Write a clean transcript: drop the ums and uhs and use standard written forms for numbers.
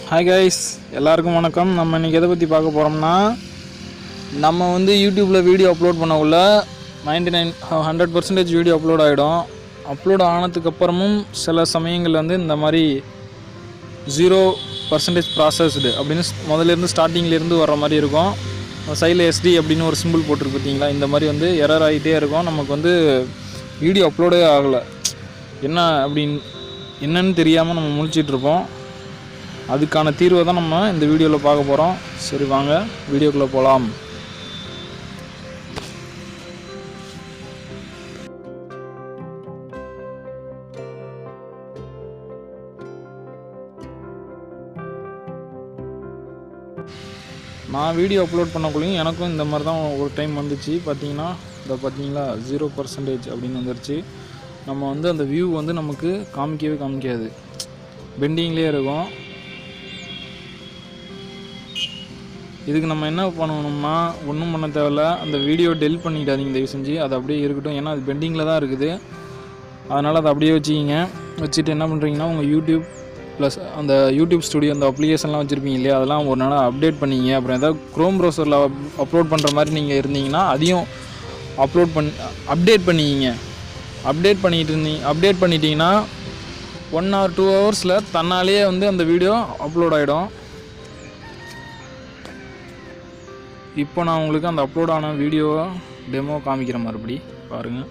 Hi guys, எல்லாருக்கும் வணக்கம். நம்ம இன்றைக்கி எதை பற்றி பார்க்க போகிறோம்னா, நம்ம வந்து யூடியூப்பில் வீடியோ அப்லோட் பண்ணக்குள்ள 100% வீடியோ அப்லோட் ஆகிடும். அப்லோட் ஆனதுக்கப்புறமும் சில சமயங்கள் வந்து இந்த மாதிரி 0% ப்ராசஸ்டு அப்படின்னு முதலேருந்து ஸ்டார்டிங்லேருந்து வர்ற மாதிரி இருக்கும். சைடில் SD அப்படின்னு ஒரு சிம்பிள் போட்டிருக்கு பார்த்தீங்களா, இந்த மாதிரி வந்து எரர் ஆகிட்டே இருக்கும். நமக்கு வந்து வீடியோ அப்லோடே ஆகலை, என்னன்னு தெரியாமல் நம்ம முழிச்சிட்ருப்போம். அதுக்கான தீர்வை தான் நம்ம இந்த வீடியோவில் பார்க்க போகிறோம். சரி, வாங்க வீடியோக்குள்ளே போகலாம். நான் வீடியோ அப்லோட் பண்ணக்குள்ளேயும் எனக்கும் இந்த மாதிரி தான் ஒரு டைம் வந்துச்சு. பார்த்தீங்கன்னா 0% அப்படின்னு வந்துருச்சு. நம்ம வந்து அந்த வியூ வந்து நமக்கு காமிக்காது, பெண்டிங்லேயே இருக்கும். இதுக்கு நம்ம என்ன பண்ணணும்னா, ஒன்றும் பண்ண தேவையில்ல. அந்த வீடியோ டெலிட் பண்ணிடாதீங்க தயவு செஞ்சு, அது அப்படியே இருக்கட்டும். ஏன்னா அது பெண்டிங்கில் தான் இருக்குது. அதனால் அதை அப்படியே வச்சுட்டு என்ன பண்ணுறீங்கன்னா, உங்கள் யூடியூப் ப்ளஸ் அந்த யூடியூப் ஸ்டுடியோ அந்த அப்ளிகேஷன்லாம் வச்சுருப்பீங்க இல்லையா, அதெல்லாம் ஒரு நாள் அப்டேட் பண்ணிங்க. அப்புறம் ஏதாவது க்ரோம் ப்ரௌசரில் அப்லோட் பண்ணுற மாதிரி நீங்கள் இருந்தீங்கன்னா அதையும் அப்டேட் பண்ணிக்கிங்க. அப்டேட் பண்ணிட்டீங்கன்னா 1 or 2 ஹவர்ஸில் தன்னாலேயே வந்து அந்த வீடியோ அப்லோட் ஆகிடும். இப்போ நான் உங்களுக்கு அந்த அப்லோட் ஆன வீடியோவை டெமோ காமிக்கிற மறுபடி பாருங்கள்.